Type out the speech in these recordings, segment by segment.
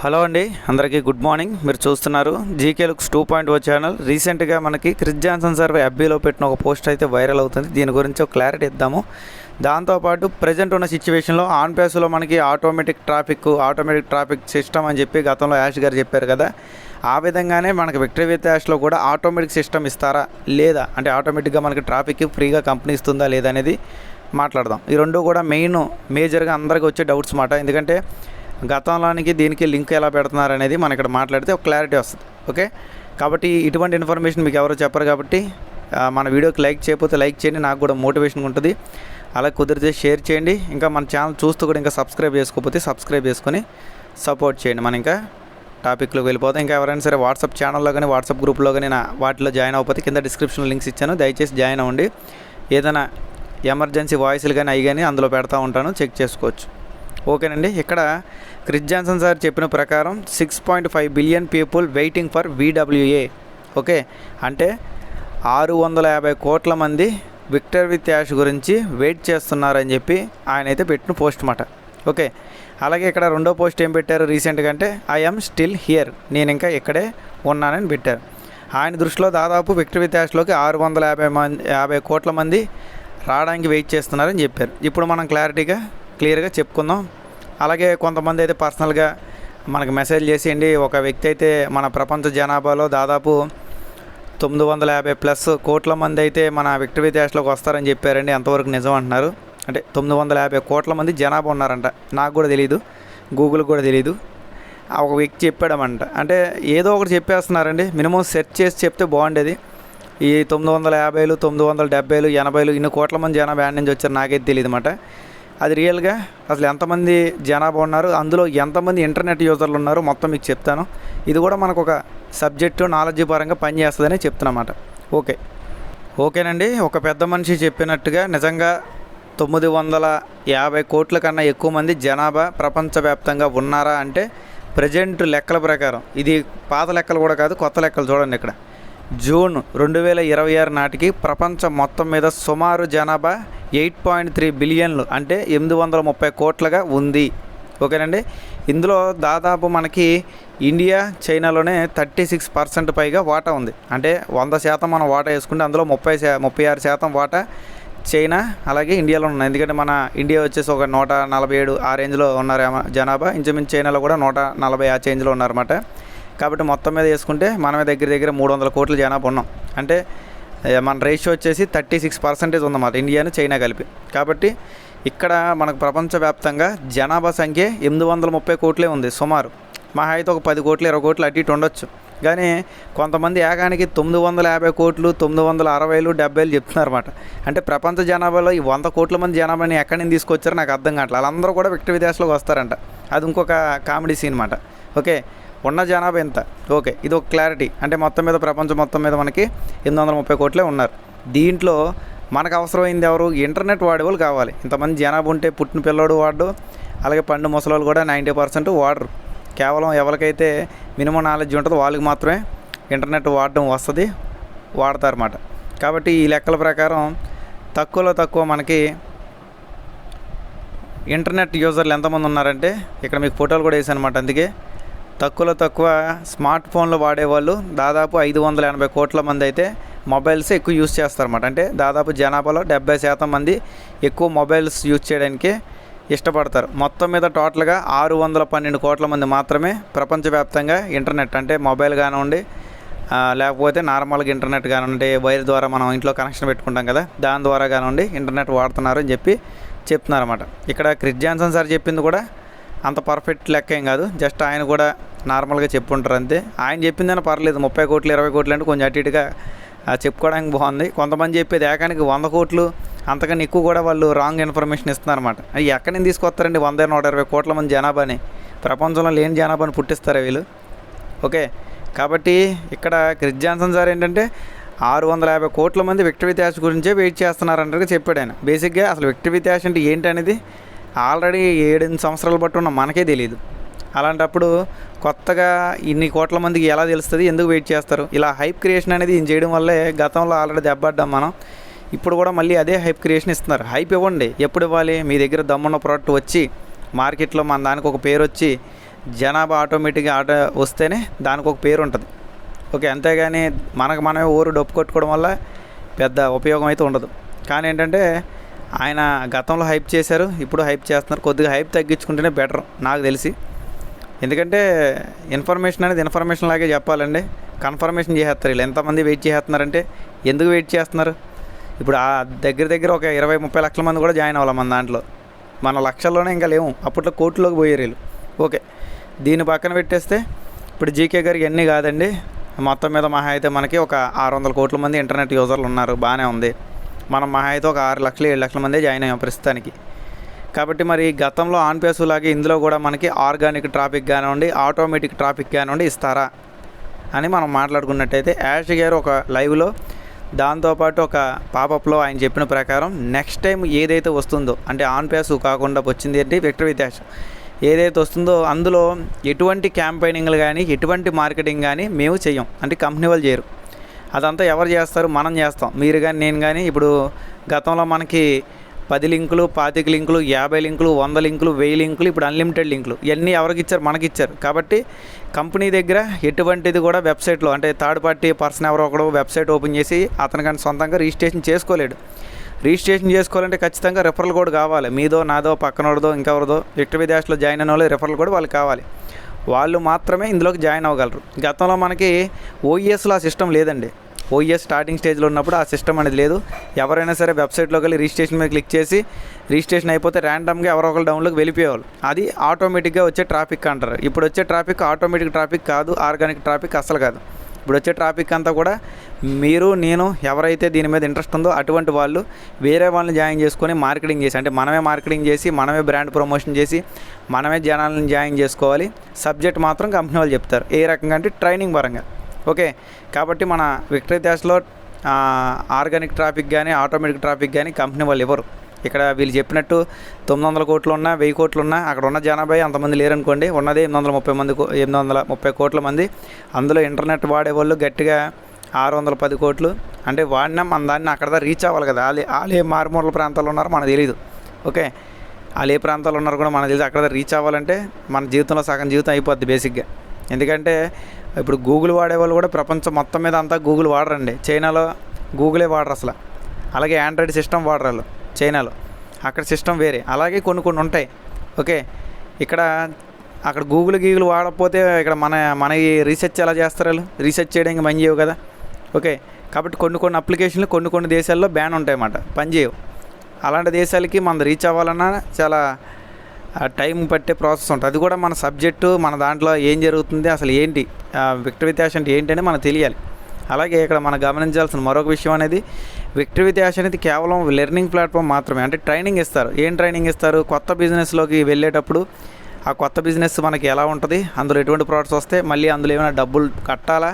Hello అండి, అందరికీ good morning. మీరు చూస్తున్నారు జీకే లుక్స్ 2.0 ఛానల్. రీసెంట్గా మనకి క్రిస్ జాన్సన్ సార్ ఎఫ్బీలో పెట్టిన ఒక పోస్ట్ అయితే వైరల్ అవుతుంది. దీని గురించి ఒక క్లారిటీ ఇద్దాము. దాంతోపాటు ప్రజెంట్ ఉన్న సిచ్యువేషన్లో ఆన్ పేస్లో మనకి ఆటోమేటిక్ ట్రాఫిక్ సిస్టమ్ అని చెప్పి గతంలో యాష్ గారు చెప్పారు కదా, ఆ విధంగానే మనకి విక్టరీ విత్ యాష్లో కూడా ఆటోమేటిక్ సిస్టమ్ ఇస్తారా లేదా, అంటే ఆటోమేటిక్గా మనకి ట్రాఫిక్ ఫ్రీగా కంపెనీ ఇస్తుందా లేదా అనేది మాట్లాడదాం. ఈ రెండు కూడా మేజర్గా అందరికీ వచ్చే డౌట్స్ మాట. ఎందుకంటే గతంలోనికి దీనికి లింక్ ఎలా పెడుతున్నారు అనేది మనం ఇక్కడ మాట్లాడితే ఒక క్లారిటీ వస్తుంది. ఓకే, కాబట్టి ఇటువంటి ఇన్ఫర్మేషన్ మీకు ఎవరు చెప్పరు. కాబట్టి మన వీడియోకి లైక్ చేయకపోతే లైక్ చేయండి, నాకు కూడా మోటివేషన్ ఉంటుంది. అలా కుదిరితే షేర్ చేయండి. ఇంకా మన ఛానల్ చూస్తూ కూడా ఇంకా సబ్స్క్రైబ్ చేసుకోకపోతే సబ్స్క్రైబ్ చేసుకొని సపోర్ట్ చేయండి. మనం ఇంకా టాపిక్లోకి వెళ్ళిపోతాం. ఇంకా ఎవరైనా సరే వాట్సాప్ ఛానల్లో కానీ వాట్సాప్ గ్రూప్లో కానీ వాటిలో జాయిన్ అవ్వకపోతే కింద డిస్క్రిప్షన్లో లింక్స్ ఇచ్చాను, దయచేసి జాయిన్ అవ్వండి. ఏదైనా ఎమర్జెన్సీ వాయిస్లు కానీ అవి కానీ అందులో పెడతా ఉంటాను, చెక్ చేసుకోవచ్చు. ఓకేనండి, ఇక్కడ క్రిస్ జాన్సన్ సార్ చెప్పిన ప్రకారం 6.5 billion people waiting for VWA. Okay, అంటే 650 కోట్ల మంది విక్టరీ విత్ యాష్ గురించి వెయిట్ చేస్తున్నారని చెప్పి ఆయన అయితే పెట్టిన పోస్ట్ మాట. ఓకే, అలాగే ఇక్కడ రెండో పోస్ట్ ఏం పెట్టారు రీసెంట్గా అంటే ఐఎమ్ స్టిల్ హియర్, నేను ఇంకా ఇక్కడే ఉన్నానని పెట్టారు. ఆయన దృష్టిలో దాదాపు విక్టరీ విత్ యాష్లోకి 650 కోట్ల మంది రావడానికి వెయిట్ చేస్తున్నారని చెప్పారు. ఇప్పుడు మనం క్లియర్గా చెప్పుకుందాం. అలాగే కొంతమంది అయితే పర్సనల్గా మనకు మెసేజ్ చేసేయండి. ఒక వ్యక్తి అయితే మన ప్రపంచ జనాభాలో దాదాపు 950+ కోట్ల మంది అయితే మన విక్టరీ విత్ యాష్లోకి వస్తారని చెప్పారండి. అంతవరకు నిజం అంటున్నారు. అంటే 950 కోట్ల మంది జనాభా ఉన్నారంట. నాకు కూడా తెలియదు, గూగుల్కి కూడా తెలియదు. ఒక వ్యక్తి చెప్పాడమంట. అంటే ఏదో ఒకటి చెప్పేస్తున్నారండి. మినిమం సెర్చ్ చేసి చెప్తే బాగుండేది. ఈ 950, 970, 80 ఇన్ని కోట్ల మంది జనాభా యాడ్ నుంచి వచ్చారు నాకైతే తెలియదు అన్నమాట. అది రియల్గా అసలు ఎంతమంది జనాభా ఉన్నారు, అందులో ఎంతమంది ఇంటర్నెట్ యూజర్లు ఉన్నారు మొత్తం మీకు చెప్తాను. ఇది కూడా మనకు ఒక సబ్జెక్టు నాలెడ్జ్ పరంగా పనిచేస్తుందని చెప్తున్నమాట. ఓకేనండి, ఒక పెద్ద మనిషి చెప్పినట్టుగా నిజంగా 950 కోట్ల కన్నా ఎక్కువ మంది జనాభా ప్రపంచవ్యాప్తంగా ఉన్నారా అంటే ప్రజెంట్ లెక్కల ప్రకారం, ఇది పాత లెక్కలు కూడా కాదు, కొత్త లెక్కలు చూడండి. ఇక్కడ జూన్ 2026 నాటికి ప్రపంచం మొత్తం మీద సుమారు జనాభా 8.3 బిలియన్లు అంటే 830 కోట్లుగా ఉంది. ఓకేనండి, ఇందులో దాదాపు మనకి ఇండియా చైనాలోనే 36% పైగా వాటా ఉంది. అంటే 100% మనం వాటా వేసుకుంటే అందులో 36% వాటా చైనా అలాగే ఇండియాలో ఉన్నాయి. ఎందుకంటే మన ఇండియా వచ్చేసి ఒక 147 ఆ రేంజ్లో ఉన్నారు జనాభా. ఇంచుమించు చైనాలో కూడా 140 ఆ రేంజ్లో ఉన్నారన్నమాట. కాబట్టి మొత్తం మీద వేసుకుంటే మనమే దగ్గర 300 కోట్ల జనాభా ఉన్నాం. అంటే మన రేషియో వచ్చేసి 36% ఉందన్నమాట ఇండియాను చైనా కలిపి. కాబట్టి ఇక్కడ మనకు ప్రపంచవ్యాప్తంగా జనాభా సంఖ్య 830 కోట్లే ఉంది సుమారు. మహా అయితే ఒక 10 కోట్లు 20 కోట్లు అటు ఇటు ఉండొచ్చు. కానీ కొంతమంది ఏకానికి 950 కోట్లు 960, 70 చెప్తున్నారన్నమాట. అంటే ప్రపంచ జనాభాలో ఈ 100 కోట్ల మంది జనాభాని ఎక్కడి నుంచి తీసుకొచ్చారో నాకు అర్థం కావట్లేదు. వాళ్ళందరూ కూడా విక్టరీ విత్ యాష్లోకి వస్తారంట. అది ఇంకొక కామెడీ సీన్ అన్నమాట. ఓకే, ఉన్న జనాభా ఎంత? ఓకే, ఇది ఒక క్లారిటీ. అంటే మొత్తం మీద ప్రపంచం మొత్తం మీద మనకి 830 కోట్లే ఉన్నారు. దీంట్లో మనకు అవసరమైంది ఎవరు? ఇంటర్నెట్ వాడేవాళ్ళు కావాలి. ఇంతమంది జనాభా ఉంటే పుట్టిన పిల్లోడు వాడు, అలాగే పండు ముసలోళ్ళు కూడా 90% వాడరు. కేవలం ఎవరికైతే మినిమం నాలెడ్జ్ ఉంటుందో వాళ్ళకి మాత్రమే ఇంటర్నెట్ వాడడం వస్తుంది, వాడతారన్నమాట. కాబట్టి ఈ లెక్కల ప్రకారం తక్కువలో తక్కువ మనకి ఇంటర్నెట్ యూజర్లు ఎంతమంది ఉన్నారంటే ఇక్కడ మీకు ఫోటోలు కూడా వేసాను అనమాట. అందుకే తక్కువలో తక్కువ స్మార్ట్ ఫోన్లు వాడేవాళ్ళు దాదాపు 580 కోట్ల మంది అయితే మొబైల్స్ ఎక్కువ యూజ్ చేస్తారన్నమాట. అంటే దాదాపు జనాభాలో 70% మంది ఎక్కువ మొబైల్స్ యూజ్ చేయడానికి ఇష్టపడతారు. మొత్తం మీద టోటల్గా 612 కోట్ల మంది మాత్రమే ప్రపంచవ్యాప్తంగా ఇంటర్నెట్ అంటే మొబైల్ కానివ్వండి, లేకపోతే నార్మల్గా ఇంటర్నెట్ కానివ్వండి, వైర్ ద్వారా మనం ఇంట్లో కనెక్షన్ పెట్టుకుంటాం కదా, దాని ద్వారా కానివ్వండి ఇంటర్నెట్ వాడుతున్నారు అని చెప్పి చెప్తున్నారన్నమాట. ఇక్కడ క్రిస్ జాన్సన్ సార్ చెప్పింది కూడా అంత పర్ఫెక్ట్ లెక్క ఏం కాదు, జస్ట్ ఆయన కూడా నార్మల్గా చెప్పుంటారు అంతే. ఆయన చెప్పిందని పర్లేదు, 30 కోట్లు 20 కోట్లు అంటే కొంచెం అటు ఇటుగా చెప్పుకోవడానికి బాగుంది. కొంతమంది చెప్పేది ఏకానికి 100 కోట్లు అంతకన్నా ఎక్కువ కూడా వాళ్ళు రాంగ్ ఇన్ఫర్మేషన్ ఇస్తున్నారన్నమాట. అవి ఎక్కడి నుంచి తీసుకొస్తారండి 100-120 కోట్ల మంది జనాభాని? ప్రపంచంలో లేని జనాభాని పుట్టిస్తారా వీళ్ళు? ఓకే, కాబట్టి ఇక్కడ క్రిస్ జాన్సన్ సార్ ఏంటంటే 650 కోట్ల మంది విక్టరీ విత్ యాష్ గురించే వెయిట్ చేస్తున్నారంటే చెప్పాడు ఆయన. బేసిక్గా అసలు విక్టరీ విత్ యాష్ అంటే ఏంటి అనేది ఆల్రెడీ 7-8 సంవత్సరాలు బట్టి ఉన్న మనకే తెలియదు. అలాంటప్పుడు కొత్తగా ఇన్ని కోట్ల మందికి ఎలా తెలుస్తుంది, ఎందుకు వెయిట్ చేస్తారు? ఇలా హైప్ క్రియేషన్ అనేది ఈయన చేయడం వల్లే గతంలో ఆల్రెడీ దెబ్బడ్డాం మనం. ఇప్పుడు కూడా మళ్ళీ అదే హైప్ క్రియేషన్ ఇస్తున్నారు. హైప్ ఇవ్వండి, ఎప్పుడు ఇవ్వాలి? మీ దగ్గర దమ్మున్న ప్రోడక్ట్ వచ్చి మార్కెట్లో మన దానికి ఒక పేరు వచ్చి జనాభా ఆటోమేటిక్గా వస్తేనే దానికి ఒక పేరు ఉంటుంది. ఓకే, అంతేగాని మనమే ఊరు డొప్పు కొట్టుకోవడం వల్ల పెద్ద ఉపయోగం అయితే ఉండదు. కానీ ఏంటంటే ఆయన గతంలో హైప్ చేశారు, ఇప్పుడు హైప్ చేస్తున్నారు. కొద్దిగా హైప్ తగ్గించుకుంటేనే బెటర్ నాకు తెలిసి. ఎందుకంటే ఇన్ఫర్మేషన్ అనేది ఇన్ఫర్మేషన్ లాగే చెప్పాలండి. కన్ఫర్మేషన్ చేసేస్తారు వీళ్ళు. ఎంతమంది వెయిట్ చేస్తున్నారంటే ఎందుకు వెయిట్ చేస్తున్నారు? ఇప్పుడు ఆ దగ్గర ఒక 20-30 లక్షల మంది కూడా జాయిన్ అవ్వాలి మన దాంట్లో. మన లక్షల్లోనే ఇంకా లేవు, అప్పట్లో కోట్లోకి పోయారు వీళ్ళు. ఓకే, దీన్ని పక్కన పెట్టేస్తే ఇప్పుడు జీకే గారికి ఎన్ని కాదండి, మొత్తం మీద మహా అయితే మనకి ఒక 600 కోట్ల మంది ఇంటర్నెట్ యూజర్లు ఉన్నారు, బాగానే ఉంది. మనం మహా అయితే ఒక 6 లక్షలు 7 లక్షల మందే జాయిన్ అయ్యాం ప్రస్తుతానికి. కాబట్టి మరి గతంలో ఆన్పేస్ లాగే ఇందులో కూడా మనకి ఆర్గానిక్ ట్రాఫిక్ కానివ్వండి, ఆటోమేటిక్ ట్రాఫిక్ కానివ్వండి ఇస్తారా అని మనం మాట్లాడుకున్నట్టయితే యాష్ గారు ఒక లైవ్లో, దాంతోపాటు ఒక పాపప్లో ఆయన చెప్పిన ప్రకారం నెక్స్ట్ టైం ఏదైతే వస్తుందో, అంటే ఆన్పేస్ కాకుండా వచ్చింది ఏంటి విక్టర్ విత్యాష్ ఏదైతే వస్తుందో అందులో ఎటువంటి క్యాంపెయినింగ్లు కానీ ఎటువంటి మార్కెటింగ్ కానీ మేము చెయ్యం, అంటే కంపెనీ వాళ్ళు చేయరు. అదంతా ఎవరు చేస్తారు? మనం చేస్తాం. మీరు కానీ నేను కానీ. ఇప్పుడు గతంలో మనకి 10 లింకులు, 25 లింకులు, 50 లింకులు, 100 లింకులు, 1000 లింకులు, ఇప్పుడు అన్లిమిటెడ్ లింకులు, ఇవన్నీ ఎవరికి ఇచ్చారు? మనకి ఇచ్చారు. కాబట్టి కంపెనీ దగ్గర ఎటువంటిది కూడా వెబ్సైట్లో, అంటే థర్డ్ పార్టీ పర్సన్ ఎవరో ఒకడు వెబ్సైట్ ఓపెన్ చేసి అతనికని సొంతంగా రిజిస్ట్రేషన్ చేసుకోలేడు. రిజిస్ట్రేషన్ చేసుకోవాలంటే ఖచ్చితంగా రెఫరల్ కోడ్ కావాలి. మీదో, నాదో, పక్కనోడదో, ఇంకెవరిదో విక్టర్ విత్యాష్లో జాయిన్ అయిన వాళ్ళు రెఫరల్ కోడ్ వాళ్ళకి కావాలి. వాళ్ళు మాత్రమే ఇందులోకి జాయిన్ అవ్వగలరు. గతంలో మనకి ఓఈఎస్లో ఆ సిస్టమ్ లేదండి. ఓఈఎస్ స్టార్టింగ్ స్టేజ్లో ఉన్నప్పుడు ఆ సిస్టమ్ అనేది లేదు. ఎవరైనా సరే వెబ్సైట్లోకి వెళ్ళి రిజిస్ట్రేషన్ మీద క్లిక్ చేసి రిజిస్ట్రేషన్ అయిపోతే ర్యాండమ్గా ఎవరో ఒకరు డౌన్లోకి వెళ్ళిపోయేవాళ్ళు. అది ఆటోమేటిక్గా వచ్చే ట్రాఫిక్ అంటారు. ఇప్పుడు వచ్చే ట్రాఫిక్ ఆటోమేటిక్ ట్రాఫిక్ కాదు, ఆర్గానిక్ ట్రాఫిక్ అసలు కాదు. ఇప్పుడు వచ్చే ట్రాఫిక్ అంతా కూడా మీరు, నేను, ఎవరైతే దీని మీద ఇంట్రెస్ట్ ఉందో అటువంటి వాళ్ళు వేరే వాళ్ళని జాయిన్ చేసుకొని మార్కెటింగ్ చేసి, అంటే మనమే మార్కెటింగ్ చేసి, మనమే బ్రాండ్ ప్రమోషన్ చేసి, మనమే జనాలను జాయిన్ చేసుకోవాలి. సబ్జెక్ట్ మాత్రం కంపెనీ వాళ్ళు చెప్తారు. ఏ రకంగా అంటే ట్రైనింగ్ పరంగా. ఓకే, కాబట్టి మన విక్టర్ విత్యాష్లో ఆర్గానిక్ ట్రాఫిక్ కానీ ఆటోమేటిక్ ట్రాఫిక్ కానీ కంపెనీ వాళ్ళు ఇవ్వరు. ఇక్కడ వీళ్ళు చెప్పినట్టు 900 కోట్లు ఉన్నా, 1000 కోట్లు ఉన్నా, అక్కడ ఉన్న జనాభా అంతమంది లేరనుకోండి, ఉన్నదే 830 కోట్ల మంది. అందులో ఇంటర్నెట్ వాడేవాళ్ళు గట్టిగా 610 కోట్లు. అంటే వాడినా మన దాన్ని అక్కడ రీచ్ అవ్వాలి కదా. వాళ్ళు ఏ మారుమూల ప్రాంతాల్లో ఉన్నారో మనకు తెలియదు. ఓకే, వాళ్ళు ఏ ప్రాంతాల్లో ఉన్నారో కూడా మనకు తెలియదు. అక్కడ రీచ్ అవ్వాలంటే మన జీవితంలో సగం జీవితం అయిపోద్ది బేసిక్గా. ఎందుకంటే ఇప్పుడు గూగుల్ వాడేవాళ్ళు కూడా ప్రపంచం మొత్తం మీద అంతా గూగుల్ వాడరండి. చైనాలో గూగులే వాడరు అసలు. అలాగే ఆండ్రాయిడ్ సిస్టమ్ వాడరు వాళ్ళు చైనాలో, అక్కడ సిస్టమ్ వేరే. అలాగే కొన్ని ఉంటాయి. ఓకే, అక్కడ గూగుల్ వాడకపోతే ఇక్కడ మన రీసెర్చ్ ఎలా చేస్తారు? వాళ్ళు రీసెర్చ్ చేయడానికి పని చేయవు కదా. ఓకే, కాబట్టి కొన్ని అప్లికేషన్లు కొన్ని దేశాల్లో బ్యాన్ ఉంటాయి అన్నమాట, పని చేయవు. అలాంటి దేశాలకి మనం రీచ్ అవ్వాలన్నా చాలా టైం పట్టే ప్రాసెస్ ఉంటుంది. అది కూడా మన సబ్జెక్టు, మన దాంట్లో ఏం జరుగుతుంది, అసలు ఏంటి విక్టర్ విత్యాష్ అంటే ఏంటని మనకు తెలియాలి. అలాగే ఇక్కడ మనం గమనించాల్సిన మరొక విషయం అనేది, విక్టర్ విత్యాష్ అనేది కేవలం లెర్నింగ్ ప్లాట్ఫామ్ మాత్రమే. అంటే ట్రైనింగ్ ఇస్తారు. ఏం ట్రైనింగ్ ఇస్తారు? కొత్త బిజినెస్లోకి వెళ్ళేటప్పుడు ఆ కొత్త బిజినెస్ మనకి ఎలా ఉంటుంది, అందులో ఎటువంటి ప్రోడక్ట్స్ వస్తాయి, మళ్ళీ అందులో ఏమైనా డబ్బులు కట్టాలా,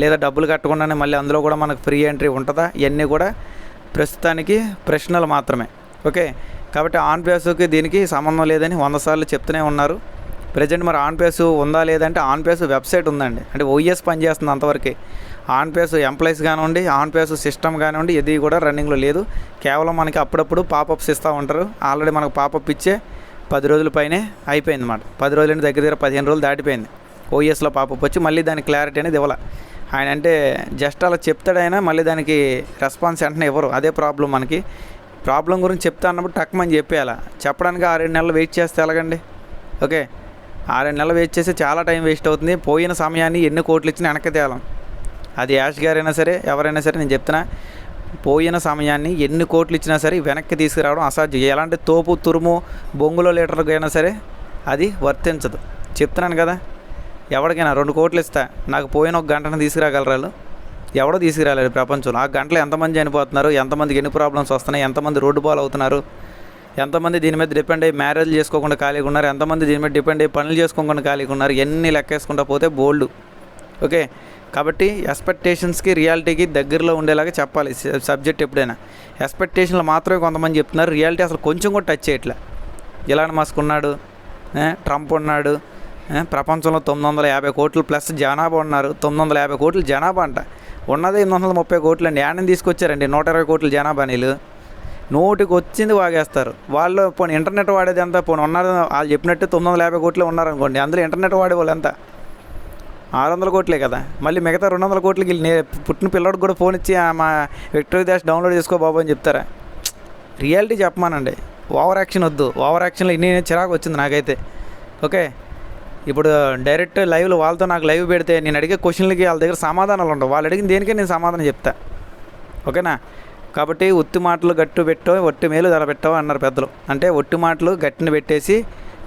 లేదా డబ్బులు కట్టకుండానే మళ్ళీ అందులో కూడా మనకు ఫ్రీ ఎంట్రీ ఉంటుందా, ఇవన్నీ కూడా ప్రస్తుతానికి ప్రశ్నలు మాత్రమే. ఓకే, కాబట్టి ఆన్పేస్కి దీనికి సంబంధం లేదని 100 సార్లు చెప్తూనే ఉన్నారు. ప్రజెంట్ మరి ఆన్పేస్ ఉందా లేదంటే ఆన్పేస్ వెబ్సైట్ ఉందండి, అంటే ఓఈఎస్ పనిచేస్తుంది అంతవరకే. ఆన్పేస్ ఎంప్లాయీస్ కానివ్వండి, ఆన్పేస్ సిస్టమ్ కానివ్వండి, ఇది కూడా రన్నింగ్లో లేదు. కేవలం మనకి అప్పుడప్పుడు పాపప్స్ ఇస్తూ ఉంటారు. ఆల్రెడీ మనకు పాపప్ ఇచ్చే 10 రోజుల పైనే అయిపోయింది అన్నమాట. 10 రోజులంటే దగ్గర 15 రోజులు దాటిపోయింది. ఓఈఎస్లో పాపప్ వచ్చి మళ్ళీ దానికి క్లారిటీ అనేది ఇవ్వాలి. ఆయన అంటే జస్ట్ అలా చెప్తాడైనా మళ్ళీ దానికి రెస్పాన్స్ వెంటనే ఇవ్వరు. అదే ప్రాబ్లం మనకి. ప్రాబ్లం గురించి చెప్తా అన్నప్పుడు టక్మని చెప్పేయాల. చెప్పడానికి 6-7 నెలలు వెయిట్ చేస్తే ఎలాగండి? ఓకే, 6-7 నెలలు వెయిట్ చేస్తే చాలా టైం వేస్ట్ అవుతుంది. పోయిన సమయాన్ని ఎన్ని కోట్లు ఇచ్చినా వెనక్కి తేలం. అది యాష్ గారైనా సరే ఎవరైనా సరే నేను చెప్తున్నా, పోయిన సమయాన్ని ఎన్ని కోట్లు ఇచ్చినా సరే వెనక్కి తీసుకురావడం అసాధ్యం. ఎలాంటి తోపు తురుము బొంగులో లీటర్కి అయినా సరే అది వర్తించదు. చెప్తున్నాను కదా, ఎవరికైనా 2 కోట్లు ఇస్తా, నాకు పోయిన 1 గంటను తీసుకురాగలరాలు? ఎవడో తీసుకురాలేదు ప్రపంచంలో. ఆ గంటలో ఎంతమంది చనిపోతున్నారు, ఎంతమందికి ఎన్ని ప్రాబ్లమ్స్ వస్తున్నాయి, ఎంతమంది రోడ్డు బాల్ అవుతున్నారు, ఎంతమంది దీని మీద డిపెండ్ అయ్యి మ్యారేజ్ చేసుకోకుండా ఖాళీగా ఉన్నారు, ఎంతమంది దీని మీద డిపెండ్ అయ్యి పనులు చేసుకోకుండా ఖాళీగా ఉన్నారు, ఎన్ని లెక్కేసుకుంటా పోతే బోల్డ్. ఓకే, కాబట్టి ఎక్స్పెక్టేషన్స్కి రియాలిటీకి దగ్గరలో ఉండేలాగా చెప్పాలి సబ్జెక్ట్ ఎప్పుడైనా. ఎక్స్పెక్టేషన్లు మాత్రమే కొంతమంది చెప్తున్నారు, రియాలిటీ అసలు కొంచెం కూడా టచ్ చేయట్లే. ఎలాన్ మస్క్ ఉన్నాడు, ట్రంప్ ఉన్నాడు, ప్రపంచంలో 950 కోట్లు ప్లస్ జనాభా ఉన్నారు. 950 కోట్ల జనాభా అంట, ఉన్నదే 830 కోట్లు అండి. యాడని తీసుకొచ్చారండి 120 కోట్ల జనాభా నీళ్ళు. నోటికి వచ్చింది వాగేస్తారు. వాళ్ళు పోనీ ఇంటర్నెట్ వాడేది ఎంత, పోనీ ఉన్నారు వాళ్ళు చెప్పినట్టు 950 కోట్లు ఉన్నారనుకోండి, అందులో ఇంటర్నెట్ వాడే వాళ్ళు ఎంత, 600 కోట్లే కదా. మళ్ళీ మిగతా 200 కోట్లకి పుట్టిన పిల్లడికి కూడా ఫోన్ ఇచ్చి మా విక్టరీ డాష్ డౌన్లోడ్ చేసుకో బాబు అని చెప్తారా? రియాలిటీ చెప్పమానండి. ఓవర్ యాక్షన్ వద్దు. ఓవర్ యాక్షన్లో ఇన్ని చిరాకు వచ్చింది నాకైతే. ఓకే, ఇప్పుడు డైరెక్ట్ లైవ్లో వాళ్ళతో నాకు లైవ్ పెడితే నేను అడిగే క్వశ్చన్లకి వాళ్ళ దగ్గర సమాధానాలు ఉండవు. వాళ్ళు అడిగిన దేనికే నేను సమాధానం చెప్తా. ఓకేనా? కాబట్టి ఒత్తి మాటలు గట్టు పెట్టో ఒట్టి మేలు తల పెట్టవో అన్నారు పెద్దలు. అంటే ఒట్టి మాటలు గట్టిని పెట్టేసి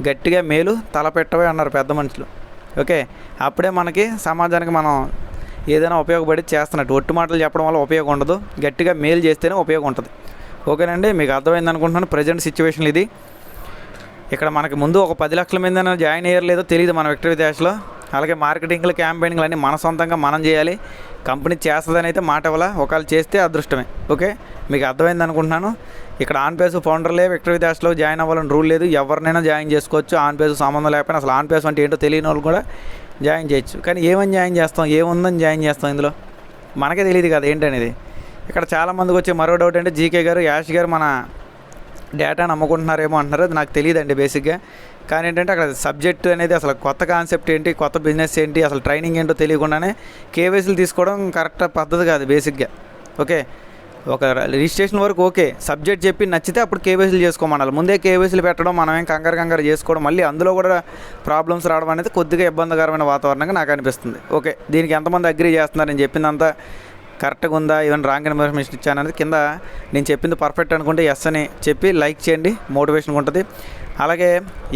గట్టిగా మేలు తల పెట్టవే అన్నారు పెద్ద మనుషులు. ఓకే, అప్పుడే మనకి సమాజానికి మనం ఏదైనా ఉపయోగపడి చేస్తున్నట్టు. ఒట్టి మాటలు చెప్పడం వల్ల ఉపయోగం ఉండదు, గట్టిగా మేలు చేస్తేనే ఉపయోగం ఉంటుంది. ఓకేనండి, మీకు అర్థమైంది అనుకుంటున్నాను. ప్రజెంట్ సిచ్యువేషన్ ఇది. ఇక్కడ మనకి ముందు ఒక 10 లక్షల మంది జాయిన్ అయ్యారు లేదో తెలియదు మన విక్టరీ డాష్లో. అలాగే మార్కెటింగ్లు క్యాంపెయినింగ్లు అన్నీ మన సొంతంగా మనం చేయాలి. కంపెనీ చేస్తుందని అయితే మాట ఇవ్వాలా, ఒకవేళ చేస్తే అదృష్టమే. ఓకే, మీకు అర్థమైంది అనుకుంటున్నాను. ఇక్కడ ఆన్ పేస్ ఫౌండర్లే విక్టరీ డాష్లో జాయిన్ అవ్వాలని రూల్ లేదు. ఎవరినైనా జాయిన్ చేసుకోవచ్చు. ఆన్ పేస్ సంబంధం లేకపోయినా, అసలు ఆన్ పేస్ అంటే ఏంటో తెలియని వాళ్ళు కూడా జాయిన్ చేయొచ్చు. కానీ ఏమని జాయిన్ చేస్తాం, ఏముందని జాయిన్ చేస్తాం, ఇందులో మనకే తెలియదు కదా ఏంటనేది. ఇక్కడ చాలామందికి వచ్చే మరో డౌట్ అంటే జీకే గారు, యాష్ గారు మన డేటాను అమ్ముకుంటున్నారేమో అంటున్నారు. అది నాకు తెలియదండి బేసిక్గా. కానీ ఏంటంటే అక్కడ సబ్జెక్ట్ అనేది అసలు కొత్త కాన్సెప్ట్ ఏంటి, కొత్త బిజినెస్ ఏంటి, అసలు ట్రైనింగ్ ఏంటో తెలియకుండానే కేవైసీలు తీసుకోవడం కరెక్ట్ పద్ధతి కాదు బేసిక్గా. ఓకే, ఒక రిజిస్ట్రేషన్ వరకు ఓకే, సబ్జెక్ట్ చెప్పి నచ్చితే అప్పుడు కేవైసీలు చేసుకోమనాలి. ముందే కేవైసీలు పెట్టడం, మనమేం కంగారు చేసుకోవడం, మళ్ళీ అందులో కూడా ప్రాబ్లమ్స్ రావడం అనేది కొద్దిగా ఇబ్బందికరమైన వాతావరణంగా నాకు అనిపిస్తుంది. ఓకే, దీనికి ఎంతమంది అగ్రీ చేస్తున్నారు, నేను చెప్పిందంతా కరెక్ట్గా ఉందా, ఈవెన్ రాంగ్ ఇన్ఫర్మేషన్ ఇచ్చాను అనేది కింద నేను చెప్పింది పర్ఫెక్ట్ అనుకుంటే ఎస్ అని చెప్పి లైక్ చేయండి, మోటివేషన్గా ఉంటుంది. అలాగే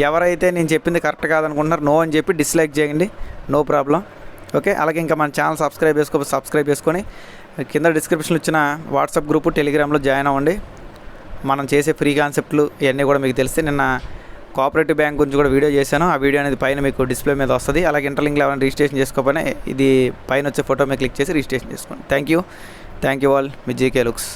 ఎవరైతే నేను చెప్పింది కరెక్ట్ కాదనుకుంటున్నారు నో అని చెప్పి డిస్లైక్ చేయండి, నో ప్రాబ్లం. ఓకే, అలాగే ఇంకా మన ఛానల్ సబ్స్క్రైబ్ చేసుకొని కింద డిస్క్రిప్షన్లో ఇచ్చిన వాట్సాప్ గ్రూపు, టెలిగ్రామ్లో జాయిన్ అవ్వండి. మనం చేసే ఫ్రీ కాన్సెప్ట్లు ఇవన్నీ కూడా మీకు తెలిస్తే నిన్న కోఆపరేటివ్ బ్యాంక్ గురించి కూడా వీడియో చేశాను. ఆ వీడియో అనేది పైన మీకు డిస్ప్లే మీద వస్తుంది. అలాగే ఇంటర్లింక్లో ఎవరైనా రిజిస్ట్రేషన్ చేసుకోకపోయినా ఇది పైన వచ్చే ఫోటో మీద క్లిక్ చేసి రిజిస్ట్రేషన్ చేసుకోండి. Thank you all. Me GK looks.